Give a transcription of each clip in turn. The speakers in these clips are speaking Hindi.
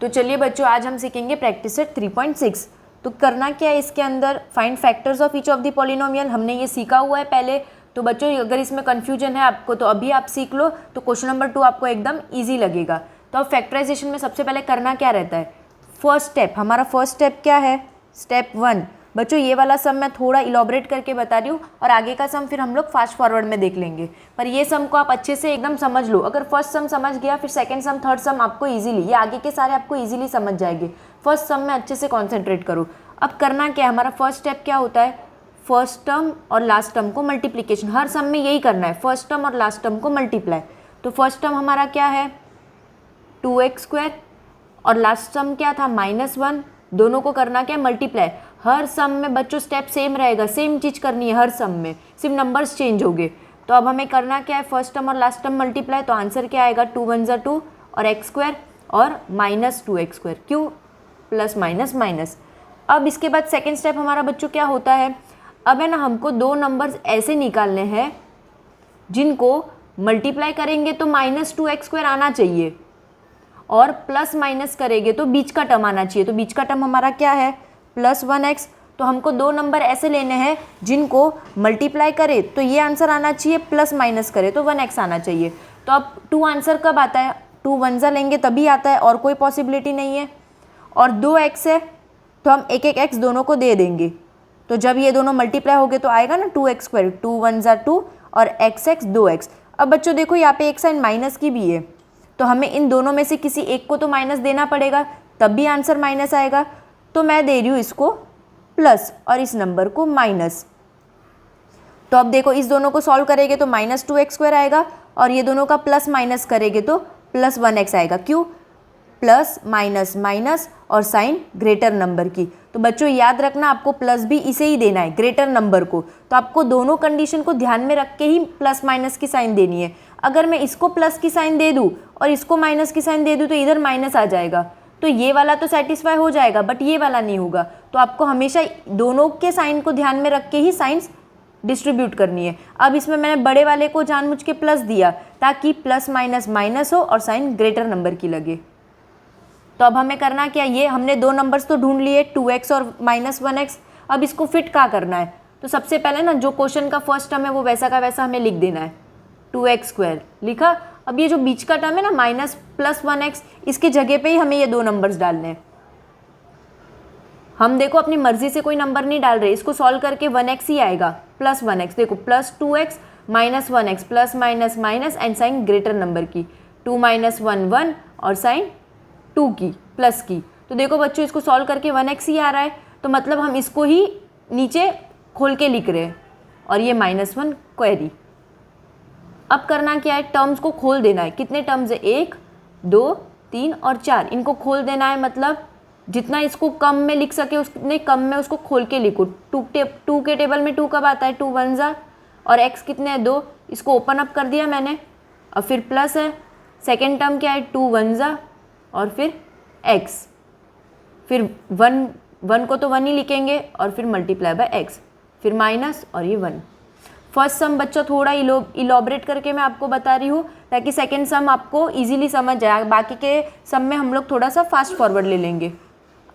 तो चलिए बच्चों, आज हम सीखेंगे प्रैक्टिस सेट 3.6। तो करना क्या है इसके अंदर, find factors of each of the polynomial. हमने ये सीखा हुआ है पहले। तो बच्चों अगर इसमें कन्फ्यूजन है आपको तो अभी आप सीख लो, तो क्वेश्चन नंबर 2 आपको एकदम ईजी लगेगा। तो अब फैक्टराइजेशन में सबसे पहले करना क्या रहता है, फर्स्ट स्टेप, हमारा फर्स्ट स्टेप क्या है, स्टेप 1। बच्चों ये वाला सम मैं थोड़ा इलॉबरेट करके बता रही हूँ और आगे का सम फिर हम लोग फास्ट फॉरवर्ड में देख लेंगे, पर ये सम को आप अच्छे से एकदम समझ लो। अगर फर्स्ट सम समझ गया फिर सेकंड सम, थर्ड सम आपको इजीली, ये आगे के सारे आपको इजीली समझ जाएंगे। फर्स्ट सम में अच्छे से कॉन्सेंट्रेट करो। अब करना क्या है, हमारा फर्स्ट स्टेप क्या होता है, फर्स्ट टर्म और लास्ट टर्म को मल्टीप्लीकेशन। हर सम में यही करना है, फर्स्ट टर्म और लास्ट टर्म को मल्टीप्लाई। तो फर्स्ट टर्म हमारा क्या है 2x² और लास्ट सम क्या था -1। दोनों को करना क्या है मल्टीप्लाई। हर सम में बच्चों स्टेप सेम रहेगा, सेम चीज़ करनी है हर सम में, सिर्फ नंबर्स चेंज होंगे। तो अब हमें करना क्या है, फर्स्ट टर्म और लास्ट टर्म मल्टीप्लाई। तो आंसर क्या आएगा 2 1 जा 2 और x² और -2x², क्यों प्लस माइनस माइनस। अब इसके बाद सेकेंड स्टेप हमारा बच्चों क्या होता है, अब है ना हमको दो नंबर्स ऐसे निकालने हैं जिनको मल्टीप्लाई करेंगे तो -2x² आना चाहिए और प्लस माइनस करेंगे तो बीच का टर्म आना चाहिए। तो बीच का टर्म हमारा क्या है +1x। तो हमको दो नंबर ऐसे लेने हैं जिनको मल्टीप्लाई करे तो ये आंसर आना चाहिए, प्लस माइनस करे तो 1x आना चाहिए। तो अब 2 आंसर कब आता है, 2 1 लेंगे तभी आता है और कोई पॉसिबिलिटी नहीं है। और 2x है तो हम एक एक x दोनों को दे देंगे। तो जब ये दोनों मल्टीप्लाई हो गए तो आएगा ना 2x², 2 1 जा 2 और x 2x। अब बच्चों देखो यहाँ पे एक साइन माइनस की भी है, तो हमें इन दोनों में से किसी एक को तो माइनस देना पड़ेगा, तब भी आंसर माइनस आएगा। तो मैं दे रही हूँ इसको प्लस और इस नंबर को माइनस। तो अब देखो इस दोनों को सॉल्व करेंगे तो -2x² आएगा और ये दोनों का प्लस माइनस करेंगे तो +1x आएगा। क्यों, प्लस माइनस माइनस और साइन ग्रेटर नंबर की। तो बच्चों याद रखना आपको प्लस भी इसे ही देना है, ग्रेटर नंबर को। तो आपको दोनों कंडीशन को ध्यान में रख के ही प्लस माइनस की साइन देनी है। अगर मैं इसको प्लस की साइन दे दूँ और इसको माइनस की साइन दे दूँ तो इधर माइनस आ जाएगा, तो ये वाला तो सेटिस्फाई हो जाएगा बट ये वाला नहीं होगा। तो आपको हमेशा दोनों के साइन को ध्यान में रख के ही साइंस डिस्ट्रीब्यूट करनी है। अब इसमें मैंने बड़े वाले को जानबूझ के प्लस दिया ताकि प्लस माइनस माइनस हो और साइन ग्रेटर नंबर की लगे। तो अब हमें करना क्या, ये हमने दो नंबर्स तो ढूंढ लिए 2x और -1x। अब इसको फिट क्या करना है, तो सबसे पहले ना जो क्वेश्चन का फर्स्ट टर्म है वो वैसा का वैसा हमें लिख देना है, 2x² लिखा। अब ये जो बीच का टर्म है ना -+1x, इसकी जगह पे ही हमें ये दो नंबर्स डालने हैं। हम देखो अपनी मर्जी से कोई नंबर नहीं डाल रहे, इसको सॉल्व करके 1x ही आएगा, +1x। देखो +2x -1x plus minus minus and sign greater number की, 2 - 1 1 और साइन 2 की प्लस की। तो देखो बच्चों इसको सॉल्व करके 1x ही आ रहा है, तो मतलब हम इसको ही नीचे खोल के लिख रहे हैं और ये -1 क्वेरी। अब करना क्या है, टर्म्स को खोल देना है। कितने टर्म्स है, 1 2 3 और 4, इनको खोल देना है। मतलब जितना इसको कम में लिख सके उतने कम में उसको खोल के लिखो। 2 के टेबल में 2 कब आता है, 2 1 जा और x कितने हैं 2, इसको ओपन अप कर दिया मैंने। और फिर प्लस है, सेकेंड टर्म क्या है 2 1 जा और फिर x, फिर 1 को तो 1 ही लिखेंगे और फिर मल्टीप्लाई बाय x, फिर माइनस और ये 1। फर्स्ट सम बच्चा थोड़ा इलॉबरेट करके मैं आपको बता रही हूँ ताकि सेकंड सम आपको इजीली समझ जाए। बाकी के सम में हम लोग थोड़ा सा फास्ट फॉरवर्ड ले लेंगे।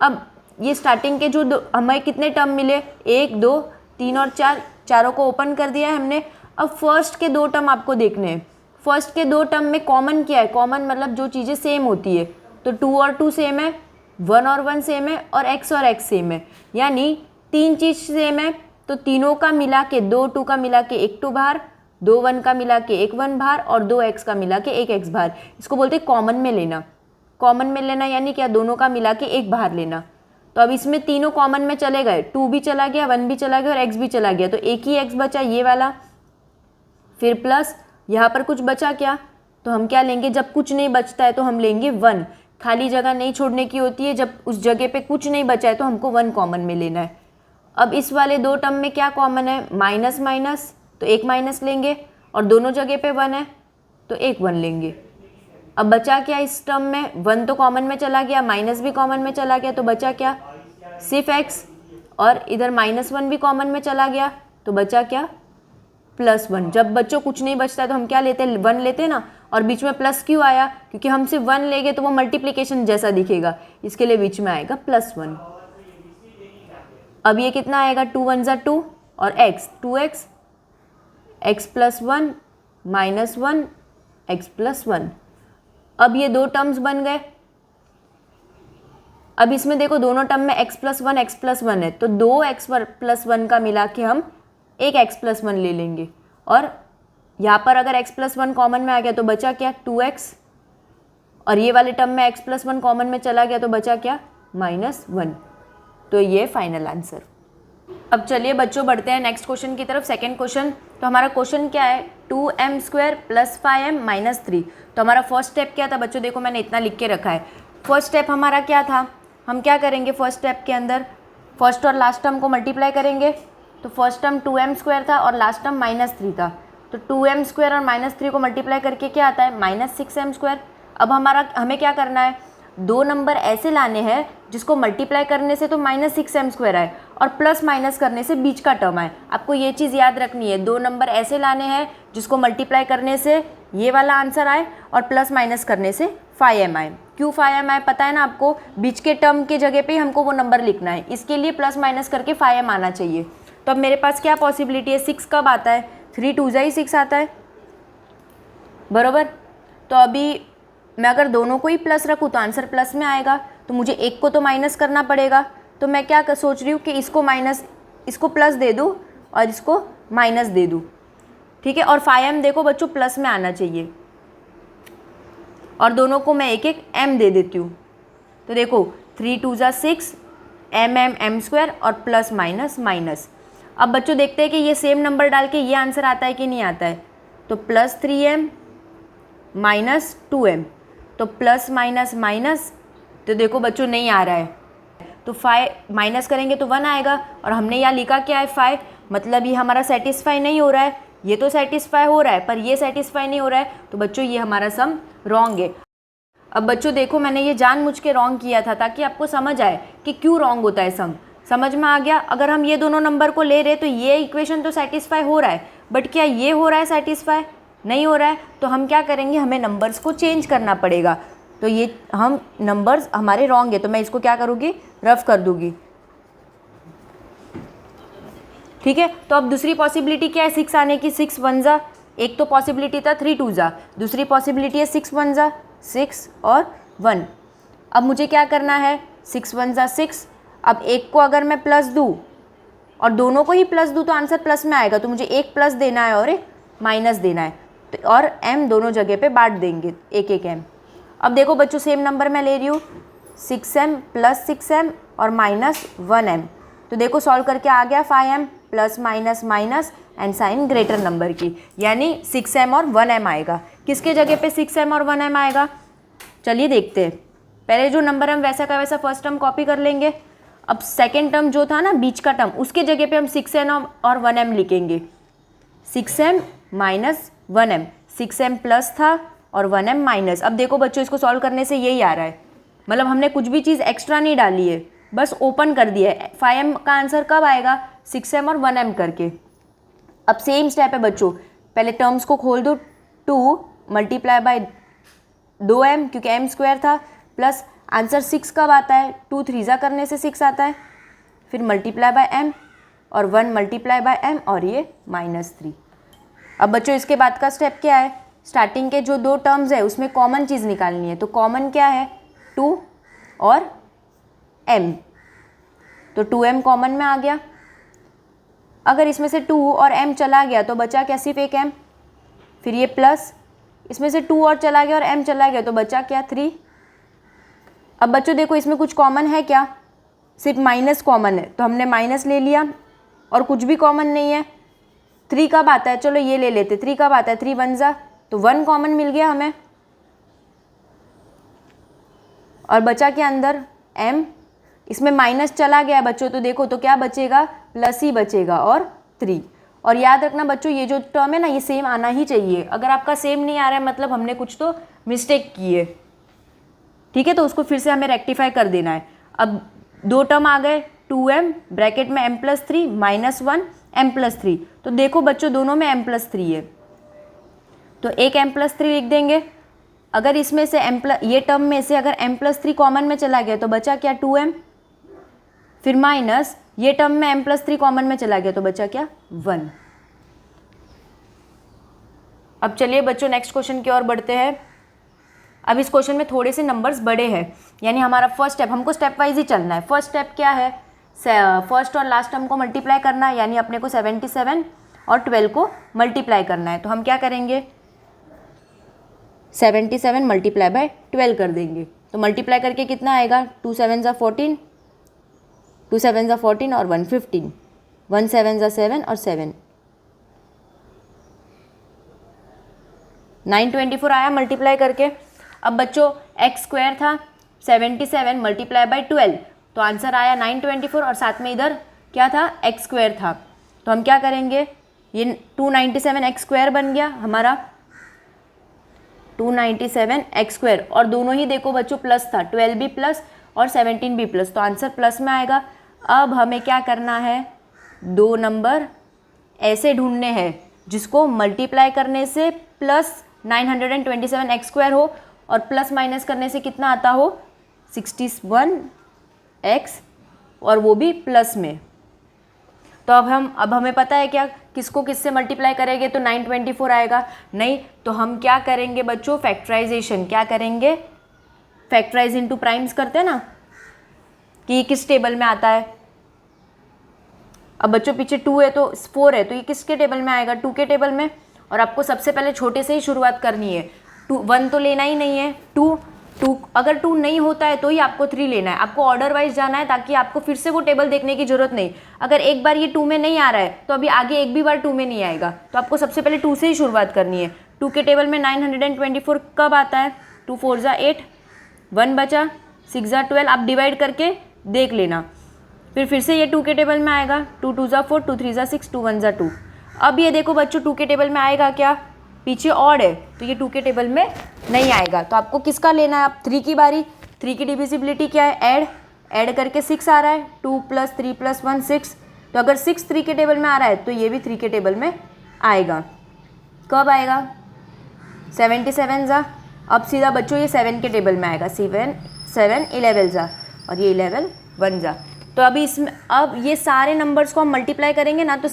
अब ये स्टार्टिंग के जो हमें कितने टर्म मिले, 1 2 3 और 4, चारों को ओपन कर दिया है हमने। अब फर्स्ट के दो टर्म आपको देखने हैं। फर्स्ट के दो टर्म में कॉमन क्या है, कॉमन मतलब जो चीज़ें सेम होती है। तो 2 और 2 सेम है, 1 और 1 सेम है और x सेम है, यानी 3 चीज़ सेम है। तो तीनों का मिला के 2 2 का मिला के 1 2 बाहर, 2 1 का मिला के 1 1 बाहर और 2 x का मिला के 1 x बाहर। इसको बोलते हैं कॉमन में लेना। कॉमन में लेना यानी क्या, दोनों का मिला के 1 बाहर लेना। तो अब इसमें तीनों कॉमन में चले गए, 2 भी चला गया, 1 भी चला गया और x भी चला गया। तो एक ही x बचा ये वाला, फिर प्लस यहाँ पर कुछ बचा क्या, तो हम क्या लेंगे, जब कुछ नहीं बचता है तो हम लेंगे 1। खाली जगह नहीं छोड़ने की होती है, जब उस जगह पे कुछ नहीं बचा है तो हमको 1 कॉमन में लेना है। अब इस वाले दो टर्म में क्या कॉमन है, माइनस माइनस, तो एक माइनस लेंगे और दोनों जगह पे 1 है तो एक 1 लेंगे। अब बचा क्या इस टर्म में, 1 तो कॉमन में चला गया, माइनस भी कॉमन में चला गया, तो बचा क्या सिर्फ x और इधर -1 भी कॉमन में चला गया, तो बचा क्या +1। जब बच्चों कुछ नहीं बचता है तो हम क्या लेते हैं, 1 लेते हैं ना, और बीच में प्लस क्यों आया, क्योंकि हम सिर्फ 1 लेंगे तो वो मल्टीप्लिकेशन जैसा दिखेगा, इसके लिए बीच में आएगा +1। अब ये कितना आएगा, 2 1 ज़ा 2 और x 2x, x + 1 -1 x + 1। अब ये दो टर्म्स बन गए। अब इसमें देखो दोनों टर्म में x + 1 है, तो 2x + 1 का मिला के हम एक x + 1 ले लेंगे, और यहाँ पर अगर x + 1 कॉमन में आ गया तो बचा क्या, 2x, और ये वाले टर्म में x + 1 कॉमन में चला गया तो बचा क्या, -1। तो ये फाइनल आंसर। अब चलिए बच्चों बढ़ते हैं नेक्स्ट क्वेश्चन की तरफ। सेकंड क्वेश्चन, तो हमारा क्वेश्चन क्या है, 2m² + 5m - 3। तो हमारा फर्स्ट स्टेप क्या था बच्चों, देखो मैंने इतना लिख के रखा है। फर्स्ट स्टेप हमारा क्या था, हम क्या करेंगे, फर्स्ट स्टेप के अंदर फर्स्ट और लास्ट टर्म को मल्टीप्लाई करेंगे। तो फर्स्ट टर्म 2m² था और लास्ट टर्म -3 था, तो 2m² और -3 को मल्टीप्लाई करके क्या आता है, -6m²। अब हमें क्या करना है, दो नंबर ऐसे लाने हैं जिसको मल्टीप्लाई करने से तो -6m² आए और प्लस माइनस करने से बीच का टर्म आए। आपको ये चीज़ याद रखनी है, दो नंबर ऐसे लाने हैं जिसको मल्टीप्लाई करने से ये वाला आंसर आए और प्लस माइनस करने से 5m आए। क्यों 5m आए पता है ना आपको, बीच के टर्म के जगह पे हमको वो नंबर लिखना है, इसके लिए प्लस माइनस करके 5m आना चाहिए। तो अब मेरे पास क्या पॉसिबिलिटी है, 6 कब आता है, 3 2 ज़ा 6 आता है, बराबर। तो अभी मैं अगर दोनों को ही प्लस रखूँ तो आंसर प्लस में आएगा, तो मुझे एक को तो माइनस करना पड़ेगा। तो मैं क्या सोच रही हूँ कि इसको प्लस दे दूँ और इसको माइनस दे दूँ, ठीक है। और 5m देखो बच्चों प्लस में आना चाहिए, और दोनों को मैं एक एक m दे देती हूँ। तो देखो 3 2 ज़ा 6 m² और प्लस माइनस माइनस। अब बच्चों देखते हैं कि ये सेम नंबर डाल के ये आंसर आता है कि नहीं आता है। तो +3m -2m, तो प्लस माइनस माइनस, तो देखो बच्चों नहीं आ रहा है, तो 5 माइनस करेंगे तो 1 आएगा, और हमने यहाँ लिखा क्या है 5, मतलब ये हमारा सेटिस्फाई नहीं हो रहा है। ये तो सेटिस्फाई हो रहा है पर ये सेटिस्फाई नहीं हो रहा है, तो बच्चों ये हमारा सम रॉन्ग है। अब बच्चों देखो मैंने ये जानबूझ के रॉन्ग किया था ताकि आपको समझ आए कि क्यों रॉन्ग होता है सम, समझ में आ गया। अगर हम ये दोनों नंबर को ले रहे तो ये इक्वेशन तो सेटिस्फाई हो रहा है, बट क्या ये हो रहा है सेटिस्फाई, नहीं हो रहा है। तो हम क्या करेंगे, हमें नंबर्स को चेंज करना पड़ेगा। तो ये हम नंबर्स हमारे रॉन्ग है, तो मैं इसको क्या करूँगी, रफ कर दूँगी, ठीक है। तो अब दूसरी पॉसिबिलिटी क्या है 6 आने की, 6 1 ज़ा, एक तो पॉसिबिलिटी था 3 2 ज़ा, दूसरी पॉसिबिलिटी है 6 1 ज़ा 6 और 1। अब मुझे क्या करना है, 6 1 ज़ा 6, अब एक को अगर मैं प्लस दूँ और दोनों को ही प्लस दूँ तो आंसर प्लस में आएगा, तो मुझे एक प्लस देना है और एक माइनस देना है, तो और m दोनों जगह पे बांट देंगे एक एक m। अब देखो बच्चों सेम नंबर मैं ले रही हूँ, 6m + 6m और -1m। तो देखो सॉल्व करके आ गया 5m plus minus minus and sign greater number की, यानी 6m और 1m आएगा। किसके जगह पे 6m और 1m आएगा, चलिए देखते हैं। पहले जो नंबर हम वैसा का वैसा फर्स्ट टर्म कॉपी कर लेंगे। अब सेकेंड टर्म जो था ना बीच का टर्म, उसके जगह पे हम 6m और 1m लिखेंगे। 6m - 1m, 6m प्लस था और 1m माइनस। अब देखो बच्चों इसको सॉल्व करने से यही आ रहा है, मतलब हमने कुछ भी चीज़ एक्स्ट्रा नहीं डाली है, बस ओपन कर दिया है। 5m का आंसर कब आएगा, 6m और 1m करके। अब सेम स्टेप है बच्चों, पहले टर्म्स को खोल दो, 2 × 2m क्योंकि m² था, प्लस आंसर 6 कब आता है, 2 3 ज़ा करने से 6 आता है, फिर ×m और 1 × m और ये -3। अब बच्चों इसके बाद का स्टेप क्या है, स्टार्टिंग के जो दो टर्म्स है उसमें कॉमन चीज़ निकालनी है। तो कॉमन क्या है, 2 और m, तो 2m कॉमन में आ गया। अगर इसमें से 2 और m चला गया तो बचा क्या, सिर्फ एक m, फिर ये प्लस, इसमें से 2 और चला गया और m चला गया तो बचा क्या, 3। अब बच्चों देखो इसमें कुछ कॉमन है क्या, सिर्फ माइनस कॉमन है, तो हमने माइनस ले लिया, और कुछ भी कॉमन नहीं है। 3 कब आता है, चलो ये ले लेते, 3 कब आता है, 3 1 ज़ा, तो 1 कॉमन मिल गया हमें, और बचा क्या अंदर m। इसमें माइनस चला गया बच्चों, तो देखो तो क्या बचेगा, प्लस ही बचेगा और 3। और याद रखना बच्चों ये जो टर्म है ना ये सेम आना ही चाहिए, अगर आपका सेम नहीं आ रहा है मतलब हमने कुछ तो मिस्टेक की है, ठीक है। तो उसको फिर से हमें रेक्टिफाई कर देना है। अब दो टर्म आ गए, 2m ब्रैकेट में m + 3 -1 m + 3, तो देखो बच्चों दोनों में m + 3 है, तो एक m+3 लिख देंगे। अगर इसमें से ये टर्म में से अगर m+3 कॉमन में चला गया तो बचा क्या 2m, फिर माइनस ये टर्म में m+3 कॉमन में चला गया तो बचा क्या 1। अब चलिए बच्चों नेक्स्ट क्वेश्चन की ओर बढ़ते हैं। अब इस क्वेश्चन में थोड़े से नंबर्स बड़े हैं, यानी हमारा फर्स्ट स्टेप, हमको स्टेप वाइज ही चलना है। फर्स्ट स्टेप क्या है, फर्स्ट और लास्ट टर्म को मल्टीप्लाई करना है, यानी अपने को 77 और 12 को मल्टीप्लाई करना है। तो हम क्या करेंगे, 77 मल्टीप्लाई बाय 12 कर देंगे। तो मल्टीप्लाई करके कितना आएगा, 2 7 ज़ा 14, 2 7 ज़ा 14 और 1 15, 1 7 ज़ा 7 और 7, 924 आया मल्टीप्लाई करके। अब बच्चों एक्स स्क्वायर था 77 मल्टीप्लाई बाय 12, तो आंसर आया 924 और साथ में इधर क्या था, एक्स स्क्वायर था। तो हम क्या करेंगे, ये 297 एक्स स्क्वायर बन गया हमारा, 297 एक्स स्क्वायर, और दोनों ही देखो बच्चों प्लस था, 12 भी प्लस और 17 भी प्लस, तो आंसर प्लस में आएगा। अब हमें क्या करना है, दो नंबर ऐसे ढूंढने हैं जिसको मल्टीप्लाई करने से प्लस 927 एक्स स्क्वायर हो और प्लस माइनस करने से कितना आता हो 61 एक्स, और वो भी प्लस में। तो अब हमें पता है क्या, किसको किससे मल्टीप्लाई करेंगे तो 924 आएगा। नहीं तो हम क्या करेंगे बच्चों, फैक्टराइजेशन। क्या करेंगे, फैक्टराइज इनटू प्राइम्स करते हैं ना, कि ये किस टेबल में आता है। अब बच्चों पीछे 2 है तो 4 है, तो ये किसके टेबल में आएगा, 2 के टेबल में। और आपको सबसे पहले छोटे से ही शुरुआत करनी है, 1 तो लेना ही नहीं है, 2 अगर 2 नहीं होता है तो ही आपको 3 लेना है। आपको ऑर्डर वाइज जाना है ताकि आपको फिर से वो टेबल देखने की जरूरत नहीं। अगर एक बार ये 2 में नहीं आ रहा है तो अभी आगे एक भी बार 2 में नहीं आएगा, तो आपको सबसे पहले 2 से ही शुरुआत करनी है। 2 के टेबल में 924 कब आता है, 2 4 ज़ा 8, 1 बचा, 6 ज़ा 12, आप डिवाइड करके देख लेना। फिर से ये 2 के टेबल में आएगा, 2 2 ज़ा 4, 2 3 ज़ा 6, 2 1 ज़ा 2। अब ये देखो बच्चों 2 के टेबल में आएगा क्या, पीछे ऑड है तो ये 2 के टेबल में नहीं आएगा। तो आपको किसका लेना है, आप 3 की बारी। 3 की डिविजिबिलिटी क्या है, ऐड करके 6 आ रहा है, 2 + 3 + 1 6। तो अगर 6 3 के टेबल में आ रहा है तो ये भी 3 के टेबल में आएगा। कब आएगा, 77 ज़ा, अब सीधा बच्चों ये 7 के टेबल में आएगा, 7 11 ज़ा, और ये 11 1 ज़ा। तो अभी इसमें अब ये सारे नंबर्स को हम मल्टीप्लाई करेंगे ना तो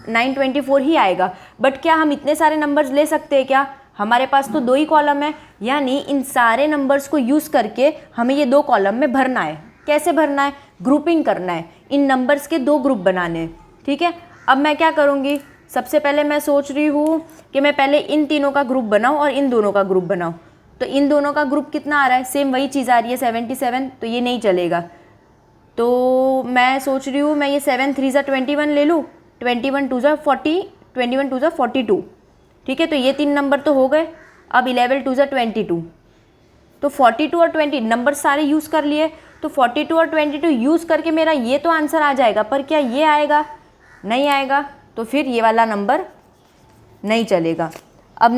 924 ही आएगा। बट क्या हम इतने सारे नंबर्स ले सकते हैं क्या, हमारे पास तो 2 ही कॉलम है, यानी इन सारे नंबर्स को यूज़ करके हमें ये 2 कॉलम में भरना है। कैसे भरना है, ग्रुपिंग करना है, इन नंबर्स के 2 ग्रुप बनाने हैं। ठीक है, अब मैं क्या करूँगी, सबसे पहले मैं सोच रही हूँ कि मैं पहले इन तीनों का ग्रुप बनाऊँ और इन दोनों का ग्रुप बनाऊँ। तो इन दोनों का ग्रुप कितना आ रहा है, सेम वही चीज़ आ रही है 77, तो ये नहीं चलेगा। तो मैं सोच रही हूँ मैं ये 7 3 ज़ा 21 ले लूँ, 21 2 ज़ा 40, 21 2 ज़ा 42। ठीक है, तो ये 3 नंबर तो हो गए। अब 11 2 ज़ा 22, तो 42 और 20 नंबर सारे यूज़ कर लिए। तो 42 और 22 यूज़ करके मेरा ये तो आंसर आ जाएगा, पर क्या ये आएगा, नहीं आएगा। तो फिर ये वाला नंबर नहीं चलेगा। अब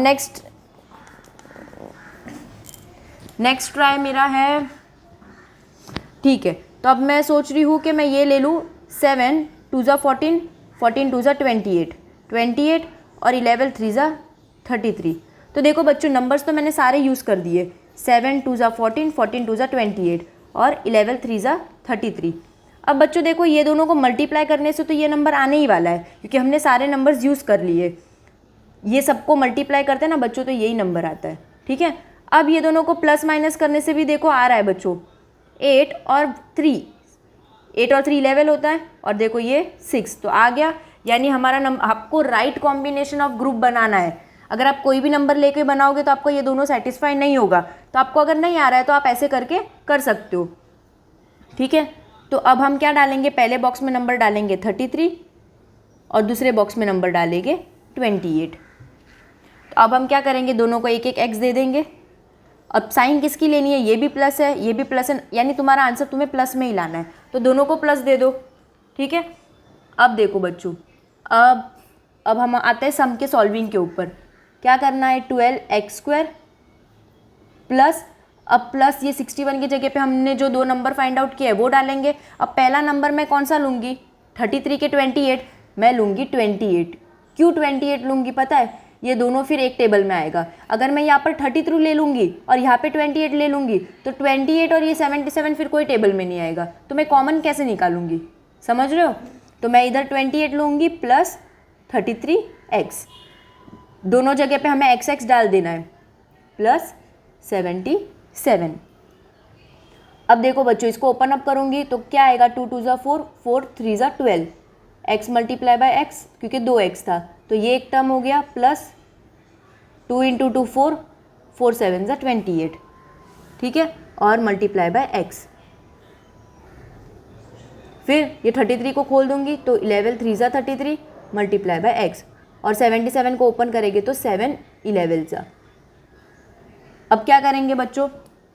नेक्स्ट ट्राई मेरा है, ठीक है। तो अब मैं सोच रही हूँ कि मैं ये ले लूँ 7 2 ज़ा 14, 14 2 ज़ा 28, 28 और 11 3 ज़ा 33। तो देखो बच्चों नंबर्स तो मैंने सारे यूज़ कर दिए, 7 2 ज़ा 14, 14 2 ज़ा 28 और 11 3 ज़ा 33। अब बच्चों देखो ये दोनों को मल्टीप्लाई करने से तो ये नंबर आने ही वाला है, क्योंकि हमने सारे नंबर्स यूज़ कर लिए। ये सबको मल्टीप्लाई करते हैं ना बच्चों तो यही नंबर आता है। ठीक है, अब ये दोनों को प्लस माइनस करने से भी देखो आ रहा है बच्चों 8 और 3, 8 और 3 11 होता है, और देखो ये 6 तो आ गया। यानी हमारा नंबर, आपको राइट कॉम्बिनेशन ऑफ ग्रुप बनाना है। अगर आप कोई भी नंबर लेके बनाओगे तो आपको ये दोनों सेटिस्फाई नहीं होगा। तो आपको अगर नहीं आ रहा है तो आप ऐसे करके कर सकते हो। ठीक है, तो अब हम क्या डालेंगे, पहले बॉक्स में नंबर डालेंगे 33 और दूसरे बॉक्स में नंबर डालेंगे 28। तो अब हम क्या करेंगे, दोनों को एक एक एक्स दे देंगे। अब साइन किसकी लेनी है, ये भी प्लस है ये भी प्लस है, यानी तुम्हारा आंसर तुम्हें प्लस में ही लाना है, तो दोनों को प्लस दे दो। ठीक है, अब देखो बच्चों, अब हम आते हैं सम के सॉल्विंग के ऊपर। क्या करना है, 12x² प्लस, अब प्लस ये 61 की जगह पे हमने जो 2 नंबर फाइंड आउट किया है वो डालेंगे। अब पहला नंबर मैं कौन सा लूँगी, 33 के 28 मैं लूँगी 28। क्यों 28 लूँगी पता है, ये दोनों फिर एक टेबल में आएगा। अगर मैं यहाँ पर 33 ले लूँगी और यहाँ पे 28 ले लूँगी तो 28 और ये 77 फिर कोई टेबल में नहीं आएगा, तो मैं कॉमन कैसे निकालूंगी, समझ रहे हो। तो मैं इधर 28 लूँगी प्लस 33x, दोनों जगह पे हमें x डाल देना है, प्लस 77। अब देखो बच्चों, इसको ओपन अप करूँगी तो क्या आएगा, 2 2 ज़ा 4, 4 3 ज़ा 12, x मल्टीप्लाई बाय x, क्योंकि 2x था तो ये एक टर्म हो गया, प्लस 2 इंटू 2 4, 4 7 ज़ा 28, ठीक है, और मल्टीप्लाई बाय x। फिर ये 33 को खोल दूंगी तो 11 3 ज़ा 33 मल्टीप्लाई बाय x, और 77 को ओपन करेंगे तो 7 11 ज़ा। अब क्या करेंगे बच्चों,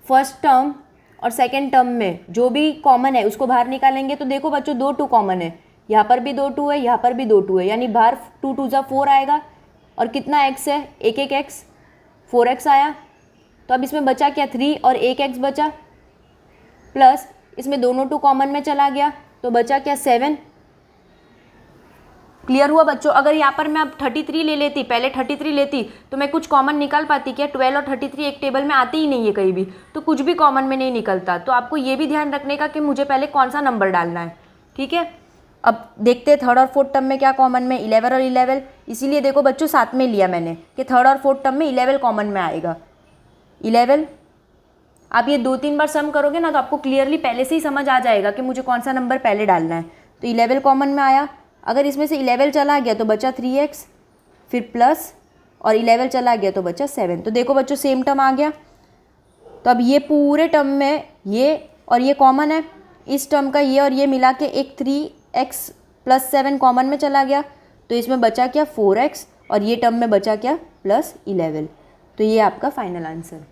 फर्स्ट टर्म और सेकेंड टर्म में जो भी कॉमन है उसको बाहर निकालेंगे। तो देखो बच्चों, 2 2 कॉमन है, यहाँ पर भी 2 2 है, यहाँ पर भी 2 2 है, यानी बाहर 2 2 ज़ा 4 आएगा, और कितना x है, एक x, 4x आया। तो अब इसमें बचा क्या, 3 और 1x बचा, प्लस इसमें दोनों 2 कॉमन में चला गया तो बचा क्या, 7। क्लियर हुआ बच्चों। अगर यहाँ पर मैं अब 33 ले लेती, पहले 33 लेती तो मैं कुछ कॉमन निकाल पाती क्या, 12 और 33 एक टेबल में आते ही नहीं है कहीं भी, तो कुछ भी कॉमन में नहीं निकलता। तो आपको ये भी ध्यान रखने का कि मुझे पहले कौन सा नंबर डालना है, ठीक है। अब देखते हैं थर्ड और फोर्थ टर्म में क्या कॉमन में, 11 और 11, इसीलिए देखो बच्चों साथ में लिया मैंने कि थर्ड और फोर्थ टर्म में 11 कॉमन में आएगा। 11 आप ये 2-3 बार सम करोगे ना तो आपको क्लियरली पहले से ही समझ आ जाएगा कि मुझे कौन सा नंबर पहले डालना है। तो 11 कॉमन में आया, अगर इसमें से 11 चला गया तो बचा 3x, फिर प्लस और 11 चला गया तो बचा 7। तो देखो बच्चों सेम टर्म आ गया। तो अब ये पूरे टर्म में ये और ये कॉमन है, इस टर्म का ये और ये मिला के एक 3x प्लस 7 कॉमन में चला गया, तो इसमें बचा क्या, 4x, और ये टर्म में बचा क्या, प्लस 11। तो ये आपका फाइनल आंसर।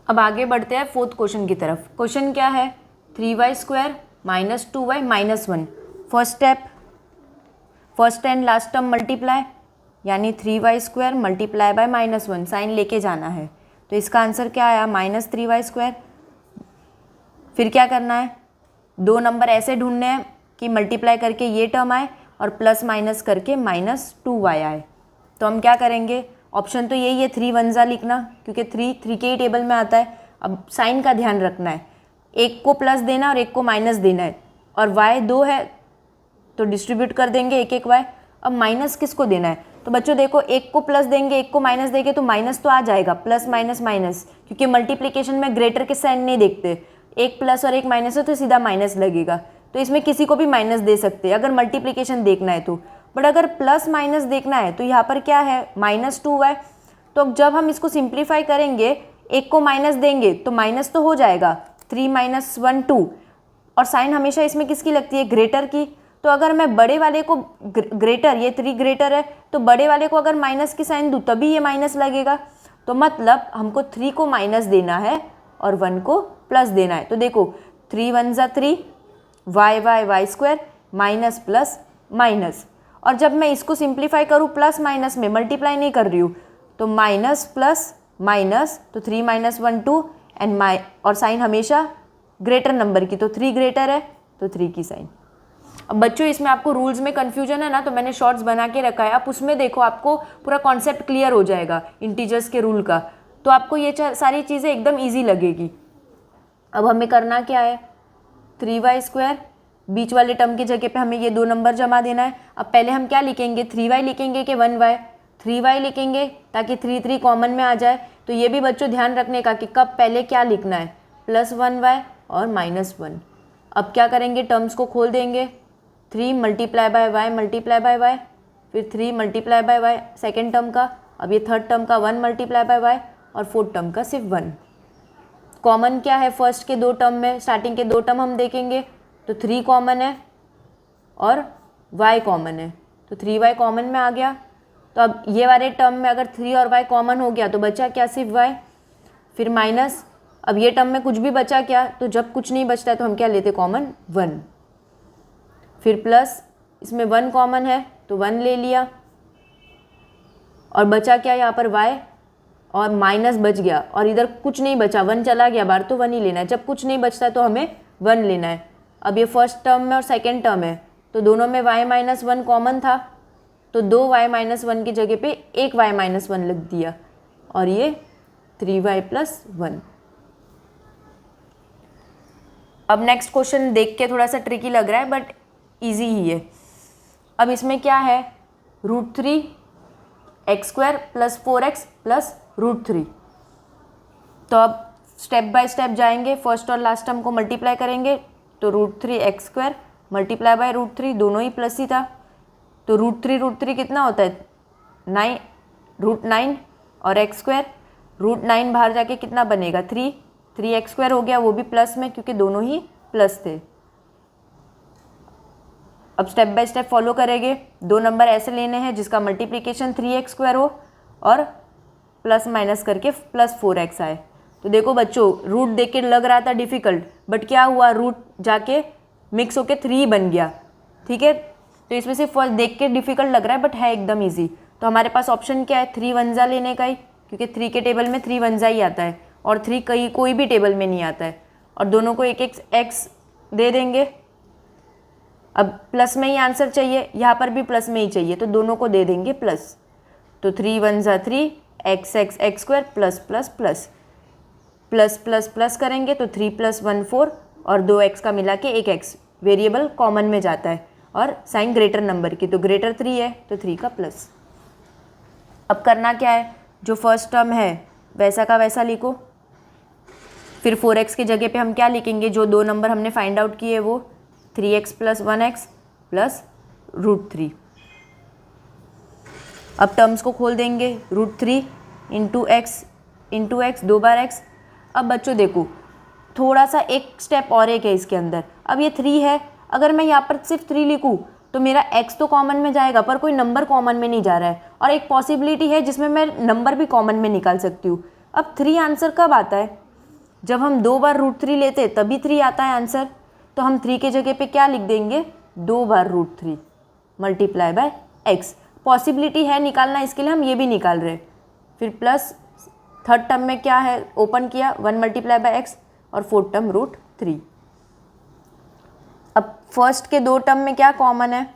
अब आगे बढ़ते हैं फोर्थ क्वेश्चन की तरफ। क्वेश्चन क्या है, 3y² minus 2y minus 1। First step, first and last term multiply, यानी 3y² multiply by minus 1, sign लेके जाना है। तो इसका आंसर क्या आया, माइनस 3y²। फिर क्या करना है, दो नंबर ऐसे ढूंढने हैं कि मल्टीप्लाई करके ये टर्म आए और प्लस माइनस करके माइनस 2y आए। तो हम क्या करेंगे, ऑप्शन तो यही है 3 1 ज़ा लिखना, क्योंकि 3 के ही टेबल में आता है। अब साइन का ध्यान रखना है, एक को प्लस देना और एक को माइनस देना है, और y 2 है तो डिस्ट्रीब्यूट कर देंगे एक एक y। अब माइनस किसको देना है, तो बच्चों देखो एक को प्लस देंगे एक को माइनस देंगे तो माइनस तो आ जाएगा, प्लस माइनस माइनस, क्योंकि मल्टीप्लिकेशन में ग्रेटर के साइन नहीं देखते, एक प्लस और एक माइनस है तो सीधा माइनस लगेगा। तो इसमें किसी को भी माइनस दे सकते हैं अगर मल्टीप्लिकेशन देखना है तो, बट अगर प्लस माइनस देखना है तो यहाँ पर क्या है, माइनस 2y। तो जब हम इसको सिंप्लीफाई करेंगे, एक को माइनस देंगे तो माइनस तो हो जाएगा, 3 - 1 2, और साइन हमेशा इसमें किसकी लगती है, ग्रेटर की। तो अगर मैं बड़े वाले को ग्रेटर, ये 3 ग्रेटर है, तो बड़े वाले को अगर माइनस की साइन दूँ तभी ये माइनस लगेगा। तो मतलब हमको 3 को माइनस देना है और 1 को प्लस देना है। तो देखो 3 1 ज़ा 3, y² माइनस प्लस माइनस, और जब मैं इसको सिंप्लीफाई करूँ प्लस माइनस में, मल्टीप्लाई नहीं कर रही हूँ, तो माइनस प्लस माइनस, तो 3 - 1 2 एंड और साइन हमेशा ग्रेटर नंबर की, तो 3 ग्रेटर है तो 3 की साइन। अब बच्चों इसमें आपको रूल्स में कन्फ्यूजन है ना, तो मैंने शॉर्ट्स बना के रखा है, आप उसमें देखो आपको पूरा कॉन्सेप्ट क्लियर हो जाएगा इंटीजर्स के रूल का, तो आपको ये सारी चीज़ें एकदम ईजी लगेगी। अब हमें करना क्या है, 3y², बीच वाले टर्म की जगह पे हमें ये 2 नंबर जमा देना है। अब पहले हम क्या लिखेंगे, 3y लिखेंगे कि 1y, 3y लिखेंगे ताकि 3 3 कॉमन में आ जाए। तो ये भी बच्चों ध्यान रखने का कि कब पहले क्या लिखना है, +1y और -1। अब क्या करेंगे, टर्म्स को खोल देंगे, 3 multiply by y multiply by y, फिर 3 multiply by y second term का, अब ये थर्ड टर्म का 1 मल्टीप्लाई बाय y, और फोर्थ टर्म का सिर्फ 1। कॉमन क्या है फर्स्ट के 2 टर्म में, स्टार्टिंग के 2 टर्म हम देखेंगे तो 3 कॉमन है और y कॉमन है, तो 3y कॉमन में आ गया। तो अब ये वाले टर्म में अगर 3 और y कॉमन हो गया तो बचा क्या, सिर्फ y, फिर माइनस, अब ये टर्म में कुछ भी बचा क्या, तो जब कुछ नहीं बचता है तो हम क्या लेते, कॉमन 1, फिर प्लस, इसमें 1 कॉमन है तो 1 ले लिया, और बचा क्या यहाँ पर y, और माइनस बच गया, और इधर कुछ नहीं बचा, 1 चला गया बाहर तो 1 ही लेना है, जब कुछ नहीं बचता है तो हमें 1 लेना है। अब ये फर्स्ट टर्म में और सेकेंड टर्म है तो दोनों में y - 1 कॉमन था तो 2y-1 की जगह पे 1y-1 लिख दिया और ये 3y+1। अब नेक्स्ट क्वेश्चन देख के थोड़ा सा ट्रिकी लग रहा है बट इजी ही है। अब इसमें क्या है, √3x² + 4x + √3। तो अब स्टेप बाय स्टेप जाएंगे, फर्स्ट और लास्ट टर्म को मल्टीप्लाई करेंगे तो √3x² × √3 दोनों ही प्लस ही था, तो √3 कितना होता है 9 और x² √9 बाहर जाके कितना बनेगा 3x² हो गया, वो भी प्लस में क्योंकि दोनों ही प्लस थे। अब स्टेप बाय स्टेप फॉलो करेंगे, दो नंबर ऐसे लेने हैं जिसका मल्टीप्लिकेशन 3x² हो और प्लस माइनस करके +4x आए। तो देखो बच्चों, रूट देख के लग रहा था डिफ़िकल्ट बट क्या हुआ, रूट जाके मिक्स होके 3 बन गया। ठीक है, तो इसमें से फर्स्ट देख के डिफ़िकल्ट लग रहा है बट है एकदम ईजी। तो हमारे पास ऑप्शन क्या है, 3 1 लेने का ही, क्योंकि 3 के टेबल में 3 1 ही आता है और 3 कोई भी टेबल में नहीं आता है, और दोनों को एक x दे देंगे। अब प्लस में ही आंसर चाहिए, यहाँ पर भी प्लस में ही चाहिए तो दोनों को दे देंगे प्लस। तो 3 1 3 x² प्लस करेंगे तो 3 + 1 4 और 2x का मिला के 1x, वेरिएबल कॉमन में जाता है और साइन ग्रेटर नंबर की, तो ग्रेटर 3 है तो 3 का प्लस। अब करना क्या है, जो फर्स्ट टर्म है वैसा का वैसा लिखो, फिर 4x की जगह पे हम क्या लिखेंगे, जो दो नंबर हमने फाइंड आउट किए वो 3x + 1x + √3। अब टर्म्स को खोल देंगे, √3 × x 2 बार x। अब बच्चों देखो थोड़ा सा एक स्टेप और एक है इसके अंदर। अब ये 3 है, अगर मैं यहाँ पर सिर्फ 3 लिखूँ तो मेरा x तो कॉमन में जाएगा पर कोई नंबर कॉमन में नहीं जा रहा है, और एक पॉसिबिलिटी है जिसमें मैं नंबर भी कॉमन में निकाल सकती हूँ। अब 3 आंसर कब आता है, जब हम 2 बार √3 लेते तभी 3 आता है आंसर। तो हम 3 के जगह पे क्या लिख देंगे, 2 बार √3 × x। पॉसिबिलिटी है निकालना, इसके लिए हम ये भी निकाल रहे हैं। फिर प्लस थर्ड टर्म में क्या है, ओपन किया 1 × x और फोर्थ टर्म √3। अब फर्स्ट के दो टर्म में क्या कॉमन है,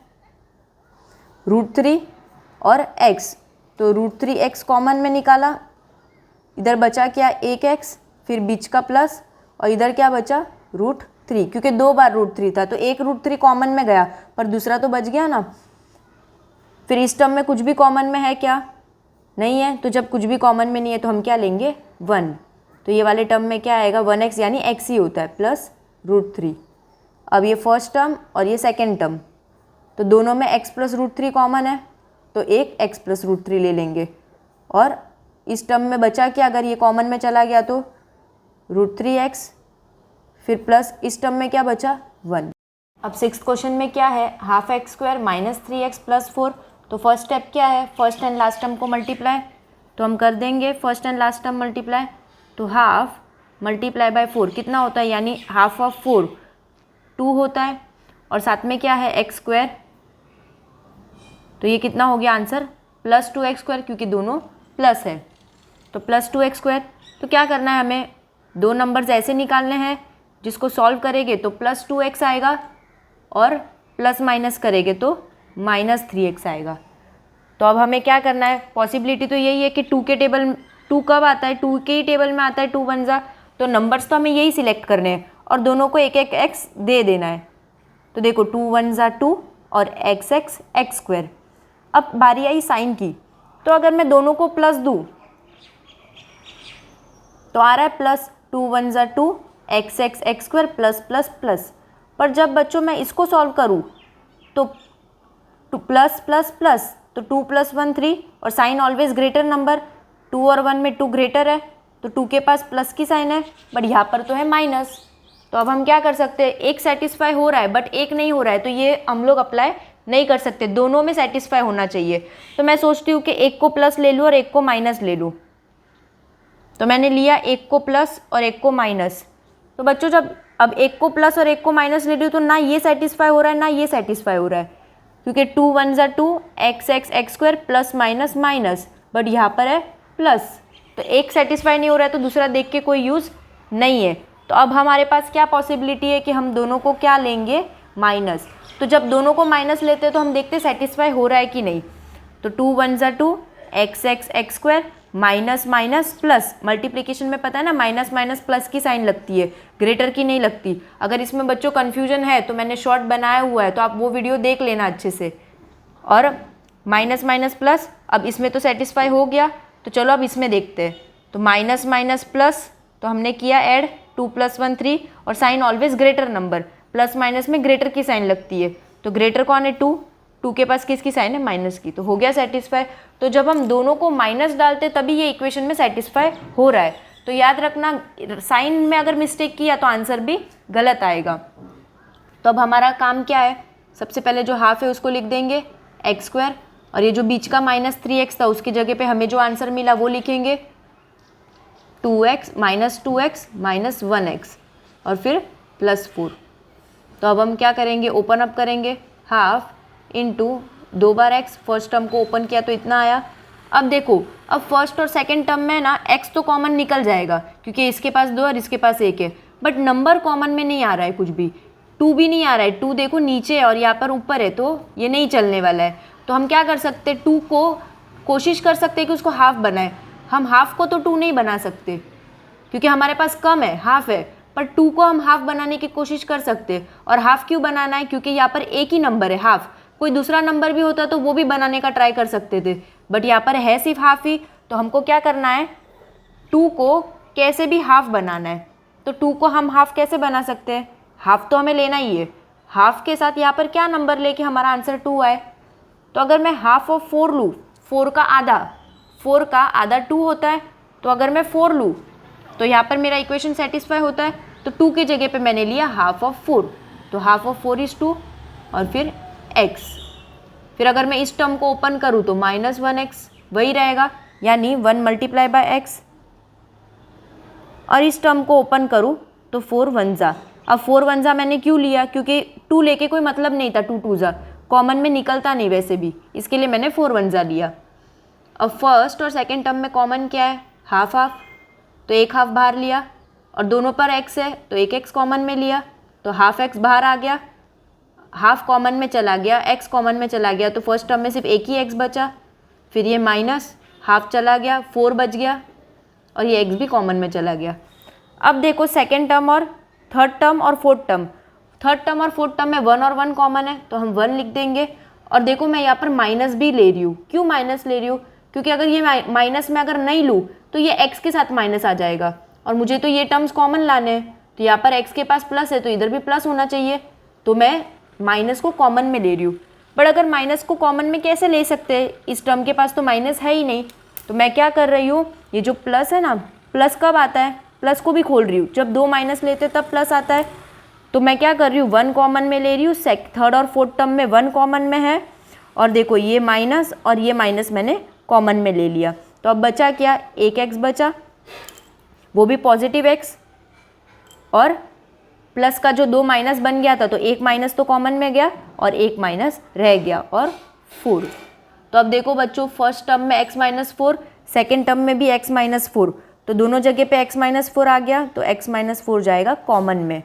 √3 और x, तो √3x कॉमन में निकाला, इधर बचा क्या 1x, फिर बीच का प्लस और इधर क्या बचा √3, क्योंकि 2 बार √3 था तो एक √3 कॉमन में गया पर दूसरा तो बच गया ना। फिर इस टर्म में कुछ भी कॉमन में है क्या, नहीं है, तो जब कुछ भी कॉमन में नहीं है तो हम क्या लेंगे 1, तो ये वाले टर्म में क्या आएगा 1x, यानी x ही होता है प्लस √3। अब ये फर्स्ट टर्म और ये सेकेंड टर्म, तो दोनों में x + √3 कॉमन है तो एक x + √3 ले लेंगे, और इस टर्म में बचा क्या, अगर ये कॉमन में चला गया तो √3x, फिर प्लस इस टर्म में क्या बचा 1। अब सिक्स्थ क्वेश्चन में क्या है, ½ x² - 3x + 4। तो फर्स्ट स्टेप क्या है, फर्स्ट एंड लास्ट टर्म को मल्टीप्लाई, तो हम कर देंगे first and last term multiply, तो ½ × 4 कितना होता है, यानी ½ 2 होता है, और साथ में क्या है x², तो ये कितना हो गया आंसर +2x², क्योंकि दोनों प्लस है तो +2x²। तो क्या करना है, हमें दो नंबर्स ऐसे निकालने हैं जिसको सॉल्व करेंगे तो +2x आएगा और प्लस माइनस करेंगे तो -3x आएगा। तो अब हमें क्या करना है, पॉसिबिलिटी तो यही है कि 2 के टेबल 2 कब आता है, 2 के ही टेबल में आता है 2 1 जा, तो नंबर्स तो हमें यही सिलेक्ट करने हैं और दोनों को एक एक x दे देना है। तो देखो 2 1 जा 2 और x²। अब बारी आई साइन की, तो अगर मैं दोनों को प्लस दूँ तो आ रहा है +2 1 जा 2 x² प्लस, पर जब बच्चों मैं इसको सॉल्व करूँ तो प्लस तो 2 + 1 3, और साइन ऑलवेज ग्रेटर नंबर, 2 और 1 में 2 ग्रेटर है तो 2 के पास प्लस की साइन है, बट यहाँ पर तो है माइनस। तो अब हम क्या कर सकते हैं, एक सेटिस्फाई हो रहा है बट एक नहीं हो रहा है, तो ये हम लोग अप्लाई नहीं कर सकते, दोनों में सेटिस्फाई होना चाहिए। तो मैं सोचती हूँ कि एक को प्लस ले लूँ और एक को माइनस ले लूँ, तो मैंने लिया एक को प्लस और एक को माइनस। तो बच्चों जब अब एक को प्लस और एक को माइनस ले रही हूँ तो ना ये सेटिस्फाई हो रहा है ना ये सेटिस्फाई हो रहा है, क्योंकि 2 1 जा 2 x² प्लस माइनस, बट यहाँ पर है प्लस, तो एक सेटिस्फाई नहीं हो रहा है तो दूसरा देख के कोई यूज़ नहीं है। तो अब हमारे पास क्या पॉसिबिलिटी है कि हम दोनों को क्या लेंगे माइनस। तो जब दोनों को माइनस लेते हैं तो हम देखते सेटिस्फाई हो रहा है कि नहीं। तो 2 वन ज़ा 2, x x x square, minus minus plus, multiplication में पता है ना माइनस माइनस प्लस की साइन लगती है, ग्रेटर की नहीं लगती। अगर इसमें बच्चों कन्फ्यूजन है तो मैंने शॉर्ट बनाया हुआ है, तो आप वो वीडियो देख लेना अच्छे से। और माइनस माइनस प्लस, अब इसमें तो सेटिस्फाई हो गया, तो चलो अब इसमें देखते हैं। तो माइनस माइनस प्लस, तो हमने किया ऐड, 2 + 1 3, और sign always greater number, plus minus में ग्रेटर की साइन लगती है, तो ग्रेटर कौन है 2, 2 के पास किसकी साइन है माइनस की, तो हो गया सेटिस्फाई। तो जब हम दोनों को माइनस डालते तभी ये इक्वेशन में सेटिस्फाई हो रहा है। तो याद रखना साइन में अगर मिस्टेक किया तो आंसर भी गलत आएगा। तो अब हमारा काम क्या है, सबसे पहले जो हाफ है उसको लिख देंगे एक्स स्क्वायर, और ये जो बीच का -3x था उसकी जगह पे हमें जो आंसर मिला वो लिखेंगे 2x -2x -1x और फिर +4। तो अब हम क्या करेंगे, ओपन अप करेंगे, हाफ इंटू 2 बार x, फर्स्ट टर्म को ओपन किया तो इतना आया। अब देखो, अब फर्स्ट और सेकंड टर्म में ना x तो कॉमन निकल जाएगा क्योंकि इसके पास 2 और इसके पास 1 है, बट नंबर कॉमन में नहीं आ रहा है कुछ भी, 2 भी नहीं आ रहा है, 2 देखो नीचे है और यहाँ पर ऊपर है, तो ये नहीं चलने वाला है। तो हम क्या कर सकते हैं, 2 को कोशिश कर सकते हैं कि उसको हाफ बनाए। हम हाफ को तो 2 नहीं बना सकते क्योंकि हमारे पास कम है, हाफ है, पर 2 को हम हाफ बनाने की कोशिश कर सकते हैं। और हाफ क्यों बनाना है, क्योंकि यहाँ पर एक ही नंबर है हाफ, कोई दूसरा नंबर भी होता तो वो भी बनाने का ट्राई कर सकते थे, बट यहाँ पर है सिर्फ हाफ ही। तो हमको क्या करना है, 2 को कैसे भी हाफ बनाना है। तो 2 को हम हाफ कैसे बना सकते हैं, हाफ तो हमें लेना ही है, हाफ के साथ यहाँ पर क्या नंबर लेके हमारा आंसर 2 आए। तो अगर मैं हाफ ऑफ 4 लूँ, 4 का आधा 2 होता है, तो अगर मैं 4 लूँ तो यहाँ पर मेरा इक्वेशन सेटिस्फाई होता है। तो 2 की जगह पे मैंने लिया हाफ ऑफ 4, तो हाफ ऑफ 4 इज़ 2 और फिर x। फिर अगर मैं इस टर्म को ओपन करूँ तो -1x वही रहेगा, यानी 1 × x, और इस टर्म को ओपन करूँ तो 4 वन ज़ा। अब 4 वन ज़ा मैंने क्यों लिया, क्योंकि 2 लेके कोई मतलब नहीं था, 2 2 ज़ा कॉमन में निकलता नहीं वैसे भी, इसके लिए मैंने 4 वन ज़ा लिया। अब फर्स्ट और सेकंड टर्म में कॉमन क्या है, हाफ हाफ, तो एक हाफ बाहर लिया, और दोनों पर x है तो एक x कॉमन में लिया, तो हाफ x बाहर आ गया, हाफ कॉमन में चला गया, x कॉमन में चला गया, तो फर्स्ट टर्म में सिर्फ एक ही x बचा, फिर ये माइनस हाफ चला गया, 4 बच गया, और ये x भी कॉमन में चला गया। अब देखो सेकेंड टर्म और थर्ड टर्म और फोर्थ टर्म, थर्ड टर्म और फोर्थ टर्म में 1 और 1 कॉमन है, तो हम 1 लिख देंगे। और देखो मैं यहाँ पर माइनस भी ले रही हूँ, क्यों माइनस ले रही हूँ, क्योंकि अगर ये माइनस में अगर नहीं लूँ तो ये x के साथ माइनस आ जाएगा, और मुझे तो ये टर्म्स कॉमन लाने हैं, तो यहाँ पर x के पास प्लस है तो इधर भी प्लस होना चाहिए, तो मैं माइनस को कॉमन में ले रही हूँ। बट अगर माइनस को कॉमन में कैसे ले सकते हैं, इस टर्म के पास तो माइनस है ही नहीं, तो मैं क्या कर रही हूँ, ये जो प्लस है ना, प्लस कब आता है, प्लस को भी खोल रही हूँ, जब 2 माइनस लेते तब प्लस आता है। तो मैं क्या कर रही हूँ, 1 कॉमन में ले रही हूँ, थर्ड और फोर्थ टर्म में 1 कॉमन में है, और देखो ये माइनस और ये माइनस मैंने कॉमन में ले लिया। तो अब बचा क्या, एक x बचा, वो भी पॉजिटिव x, और प्लस का जो 2 माइनस बन गया था तो एक माइनस तो कॉमन में गया और एक माइनस रह गया, और 4। तो अब देखो बच्चों, फर्स्ट टर्म में x - 4, सेकेंड टर्म में भी x - 4, तो दोनों जगह पे x - 4 आ गया, तो x - 4 जाएगा कॉमन में।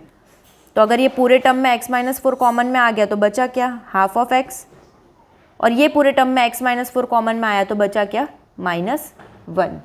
तो अगर ये पूरे टर्म में x - 4 कॉमन में आ गया तो बचा क्या, हाफ ऑफ x, और ये पूरे टर्म में x - 4 कॉमन में आया तो बचा क्या, -1।